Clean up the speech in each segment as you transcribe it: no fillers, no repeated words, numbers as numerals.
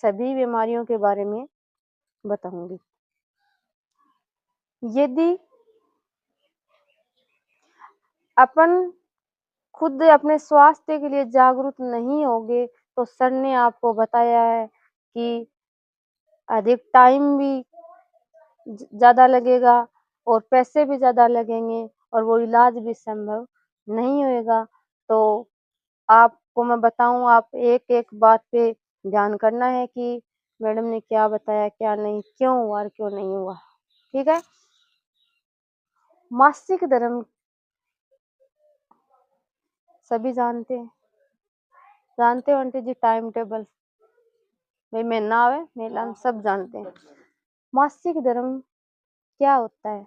सभी बीमारियों के बारे में बताऊंगी। यदि अपन खुद अपने स्वास्थ्य के लिए जागरूक नहीं होगे तो सर ने आपको बताया है कि अधिक टाइम भी ज़्यादा लगेगा और पैसे भी ज़्यादा लगेंगे और वो इलाज भी संभव नहीं होएगा। तो आपको मैं बताऊँ, आप एक-एक बात पे ध्यान करना है कि मैडम ने क्या बताया, क्या नहीं, क्यों हुआ और क्यों नहीं हुआ, ठीक है? मासिक धर्म सभी जानते हैं। जानते हो आंटी जी टाइम टेबल? भाई महीना आवे मेला में सब जानते हैं। मासिक धर्म क्या होता है?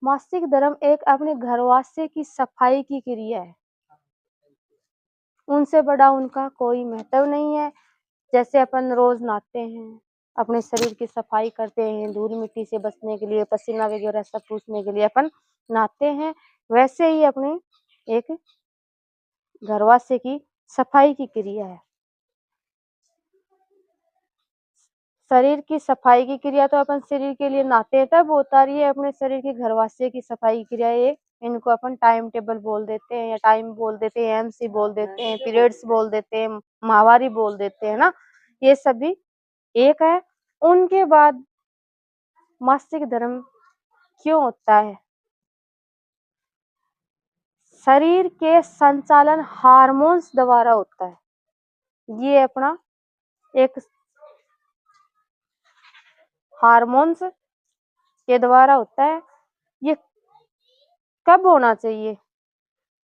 मासिक धर्म एक अपने घरवासे की सफाई की क्रिया है। उनसे बड़ा उनका कोई महत्व नहीं है। जैसे अपन रोज नहाते हैं, अपने शरीर की सफाई करते हैं, धूल मिट्टी से बचने के लिए, पसीना वगैरह सब पूछने के लिए अपन नहाते हैं, वैसे ही अपने एक घरवासे की सफाई की क्रिया है। शरीर की सफाई की क्रिया तो अपन शरीर के लिए नहाते हैं तब होता रही है, अपने शरीर की घरवासे की सफाई की क्रिया ये इनको अपन टाइम टेबल बोल देते हैं या टाइम बोल देते हैं, एमसी बोल देते हैं, पीरियड्स बोल देते हैं, माहवारी बोल देते हैं ना, ये सभी एक है। उनके बाद मासिक धर्म क्यों होता है? शरीर के संचालन हार्मोन्स द्वारा होता है। ये अपना एक हार्मोन्स के द्वारा होता है। ये कब होना चाहिए?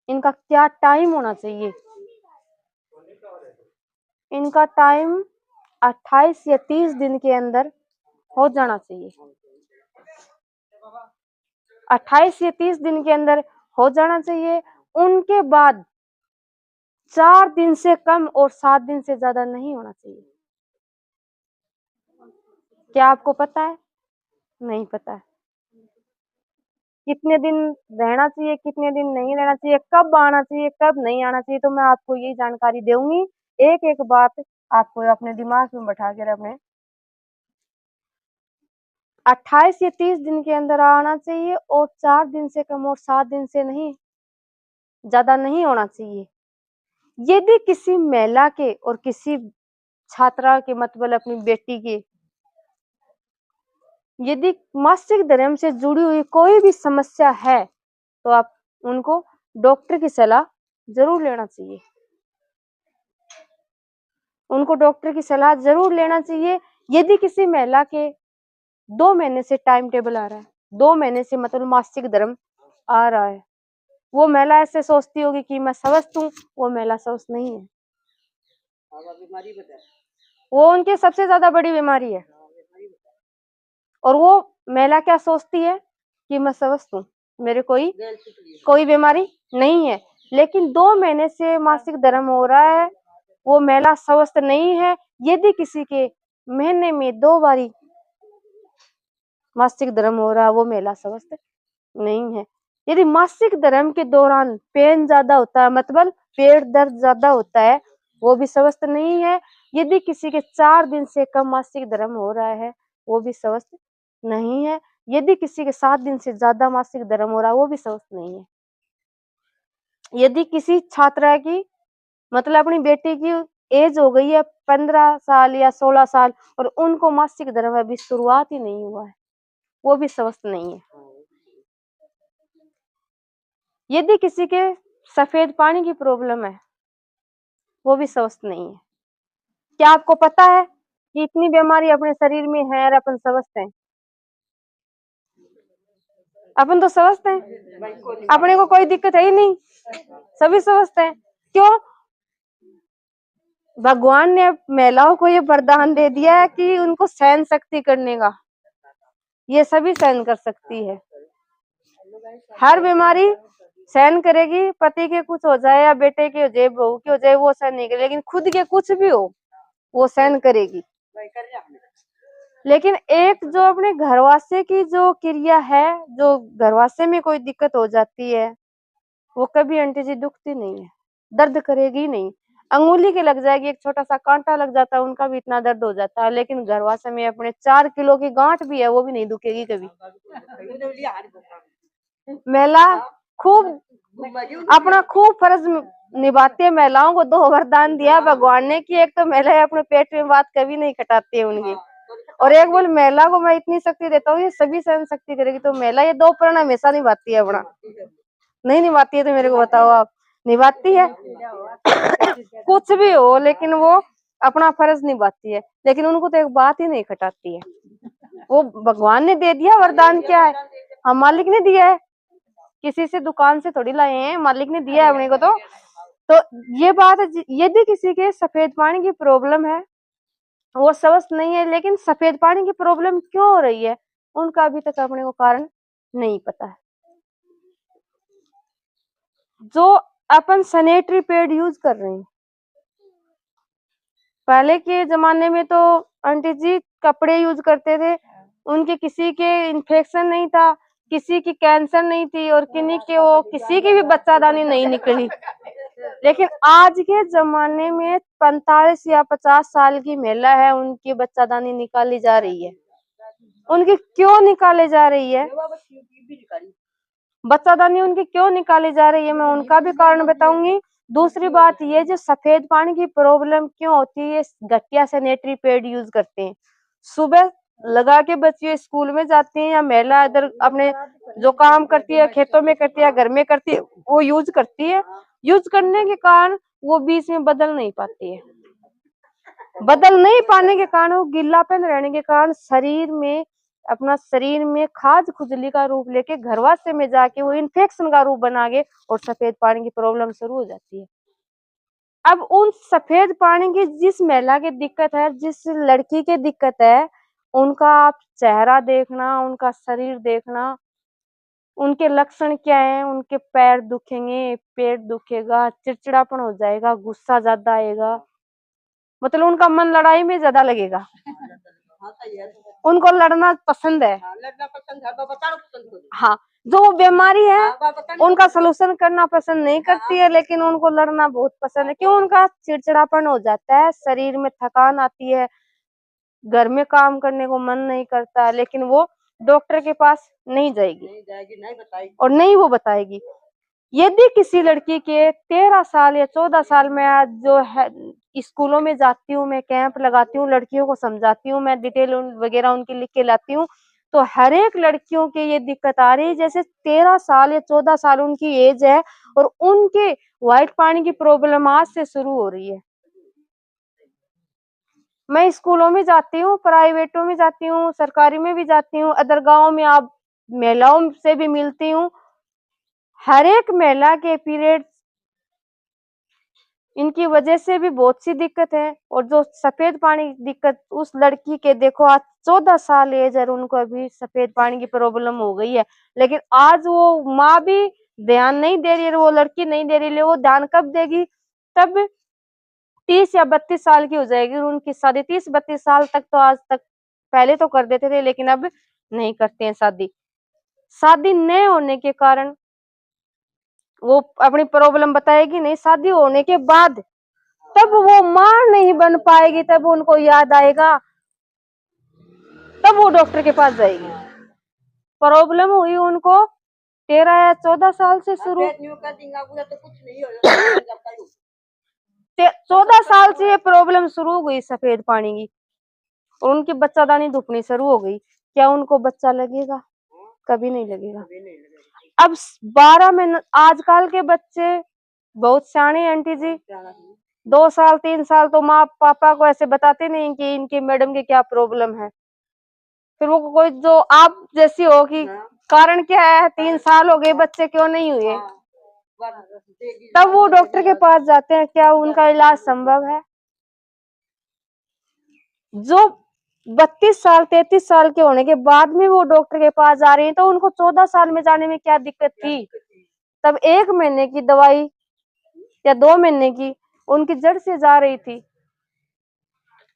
इनका क्या टाइम होना चाहिए? इनका टाइम 28 या 30 दिन के अंदर हो जाना चाहिए। 28 या 30 दिन के अंदर हो जाना चाहिए। उनके बाद 4 दिन से कम और 7 दिन से ज्यादा नहीं होना चाहिए। क्या आपको पता है? नहीं पता है। कितने दिन रहना चाहिए, कितने दिन नहीं रहना चाहिए, कब आना चाहिए, कब नहीं आना चाहिए, तो मैं आपको यही जानकारी दूंगी। एक एक बात आपको अपने दिमाग में बैठा के रखना है। 28 या 30 दिन के अंदर आना चाहिए और 4 दिन से कम और 7 दिन से नहीं ज्यादा नहीं होना चाहिए। यदि किसी महिला के और किसी छात्रा के मतलब अपनी बेटी के यदि मासिक धर्म से जुड़ी हुई कोई भी समस्या है तो आप उनको डॉक्टर की सलाह जरूर लेना चाहिए। उनको डॉक्टर की सलाह जरूर लेना चाहिए। यदि किसी महिला के 2 महीने से टाइम टेबल आ रहा है, 2 महीने से मतलब मासिक धर्म आ रहा है, वो महिला ऐसे सोचती होगी कि मैं स्वस्थ हूँ, वो महिला स्वस्थ नहीं है। वो उनकी सबसे ज्यादा बड़ी बीमारी है। और वो महिला क्या सोचती है कि मैं स्वस्थ हूँ, मेरे कोई बीमारी नहीं है। लेकिन 2 महीने से मासिक धर्म हो रहा है, वो महिला स्वस्थ नहीं है। यदि किसी के महीने में 2 बारी मासिक धर्म हो रहा है, वो महिला स्वस्थ नहीं है। यदि मासिक धर्म के दौरान पेन ज्यादा होता है, मतलब पेट दर्द ज्यादा होता है, वो भी स्वस्थ नहीं है। यदि किसी के 4 दिन से कम मासिक धर्म हो रहा है, वो भी स्वस्थ नहीं है। यदि किसी के 7 दिन से ज्यादा मासिक धर्म हो रहा है, वो भी स्वस्थ नहीं है। यदि किसी छात्रा की मतलब अपनी बेटी की एज हो गई है 15 साल या 16 साल और उनको मासिक धर्म अभी शुरुआत ही नहीं हुआ है, वो भी स्वस्थ नहीं है। यदि किसी के सफेद पानी की प्रॉब्लम है, वो भी स्वस्थ नहीं है। क्या आपको पता है कि इतनी बीमारी अपने शरीर में है और अपन स्वस्थ हैं? अपन तो स्वस्थ हैं, अपने को कोई दिक्कत है ही नहीं, सभी स्वस्थ हैं। क्यों? भगवान ने महिलाओं को ये वरदान दे दिया है कि उनको सहन शक्ति करने का, ये सभी सहन कर सकती है। हर बीमारी सहन करेगी, पति के कुछ हो जाए या बेटे के हो जाए, बहू के हो जाए, वो सहन नहीं करेगी। लेकिन खुद के कुछ भी हो वो सहन करेगी। लेकिन एक जो अपने घरवासे की जो क्रिया है, जो घरवासे में कोई दिक्कत हो जाती है, वो कभी आंटी जी दुखती नहीं है, दर्द करेगी नहीं। अंगुली के लग जाएगी, एक छोटा सा कांटा लग जाता है, उनका भी इतना दर्द हो जाता है। लेकिन गर्भाशय में अपने 4 किलो की गांठ भी है, वो भी नहीं दुखेगी कभी। महिला खूब अपना खूब फर्ज निभाती है। महिलाओं को 2 वरदान दिया भगवान ने कि एक तो महिलाएं अपने पेट में बात कभी नहीं कटाती है उनकी, और एक बोल महिला को मैं इतनी शक्ति देता हूँ ये सभी सहन शक्ति करेगी। तो महिला ये 2 प्रण हमेशा निभाती है अपना। नहीं निभाती है तो मेरे को बताओ आप। निभाती है कुछ भी हो, लेकिन वो अपना फर्ज निभाती है। लेकिन उनको तो एक बात ही नहीं खटाती है। वो भगवान ने दे दिया वरदान, क्या है, हम मालिक ने दिया है, किसी से दुकान से थोड़ी लाए हैं, मालिक ने दिया है अपने को। तो ये बात है, यदि किसी के सफेद पानी की प्रॉब्लम है, वो स्वस्थ नहीं है, लेकिन सफेद पानी की प्रॉब्लम क्यों हो रही है उनका अभी तक अपने को कारण नहीं पता है। जो अपन सैनिटरी पैड यूज कर रहे हैं, पहले के जमाने में तो आंटी जी कपड़े यूज करते थे, उनके किसी के इन्फेक्शन नहीं था, किसी की कैंसर नहीं थी, और किसी की भी बच्चादानी नहीं निकली। लेकिन आज के जमाने में 45 या 50 साल की महिला है, उनकी बच्चादानी निकाली जा रही है। उनकी क्यों निकाले जा रही है, बच्चादानी उनकी क्यों निकाली जा रही है, मैं उनका भी कारण बताऊंगी। दूसरी बात ये, जो सफेद पानी की प्रॉब्लम क्यों होती है, घटिया सैनिटरी पैड यूज करते हैं, सुबह लगा के बच्चे स्कूल में जाती हैं, या महिला इधर अपने जो काम करती है, खेतों में करती है, घर में करती है, वो यूज करती है। यूज करने के कारण वो बीच में बदल नहीं पाती है। बदल नहीं पाने के कारण, वो गीलापन रहने के कारण शरीर में खाज खुजली का रूप लेके गर्भाशय में जाके वो इन्फेक्शन का रूप बना के, और सफेद पानी की प्रॉब्लम शुरू हो जाती है। अब उन सफेद पानी की जिस महिला की दिक्कत है, जिस लड़की की दिक्कत है, उनका आप चेहरा देखना, उनका शरीर देखना, उनके लक्षण क्या है, उनके पैर दुखेंगे, पेट दुखेगा, चिड़चिड़ापन हो जाएगा, गुस्सा ज्यादा आएगा, मतलब उनका मन लड़ाई में ज्यादा लगेगा, उनको लड़ना पसंद है। हाँ, जो बीमारी है उनका सलूशन करना पसंद नहीं करती है, लेकिन उनको लड़ना बहुत पसंद है। क्यों, उनका चिड़चिड़ापन हो जाता है, शरीर में थकान आती है, घर में काम करने को मन नहीं करता, लेकिन वो डॉक्टर के पास नहीं जाएगी और नहीं वो बताएगी। यदि किसी लड़की के 13 साल या 14 साल में, जो है स्कूलों में जाती हूँ, मैं कैंप लगाती हूँ, लड़कियों को समझाती हूँ, मैं डिटेल वगैरह उनकी लिख के लाती हूँ, तो हर एक लड़कियों के ये दिक्कत आ रही है, जैसे 13 साल या 14 साल उनकी एज है, और उनके व्हाइट पानी की प्रॉब्लम आज से शुरू हो रही है। मैं स्कूलों में जाती हूँ, प्राइवेटों में जाती हूँ, सरकारी में भी जाती हूँ, अदर गाँव में आप महिलाओं से भी मिलती हूँ। हर एक महिला के पीरियड इनकी वजह से भी बहुत सी दिक्कत है। और जो सफेद पानी की दिक्कत, उस लड़की के देखो आज 14 साल एज है, उनको अभी सफेद पानी की प्रॉब्लम हो गई है, लेकिन आज वो माँ भी ध्यान नहीं दे रही है, वो लड़की नहीं दे रही है। वो ध्यान कब देगी, तब 30 या 32 साल की हो जाएगी उनकी शादी। 30-32 साल तक तो आज तक पहले तो कर देते थे, लेकिन अब नहीं करते हैं शादी। शादी नहीं होने के कारण वो अपनी प्रॉब्लम बताएगी नहीं, शादी होने के बाद तब वो मां नहीं बन पाएगी, तब उनको याद आएगा, तब वो डॉक्टर के पास जाएगी। प्रॉब्लम हुई उनको 13 या 14 साल से शुरू, 14 साल से ये प्रॉब्लम शुरू हो गई सफेद पानी की, और उनकी बच्चादानी दुखनी शुरू हो गई। क्या उनको बच्चा लगेगा? कभी नहीं लगेगा। अब 12 महीने, आजकल के बच्चे बहुत सियाने आंटी जी, 2 साल 3 साल तो माँ पापा को ऐसे बताते नहीं कि इनकी मैडम की क्या प्रॉब्लम है। फिर वो कोई जो आप जैसी हो कि कारण क्या है, 3 साल हो गए बच्चे क्यों नहीं हुए, तब वो डॉक्टर के पास जाते हैं। क्या उनका इलाज संभव है? जो 32 साल 33 साल के होने के बाद में वो डॉक्टर के पास जा रही है, तो उनको 14 साल में जाने में क्या दिक्कत थी? तब 1 महीने की दवाई या 2 महीने की उनकी जड़ से जा रही थी।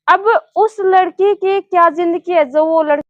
अब उस लड़की की क्या जिंदगी है, जो वो लड़की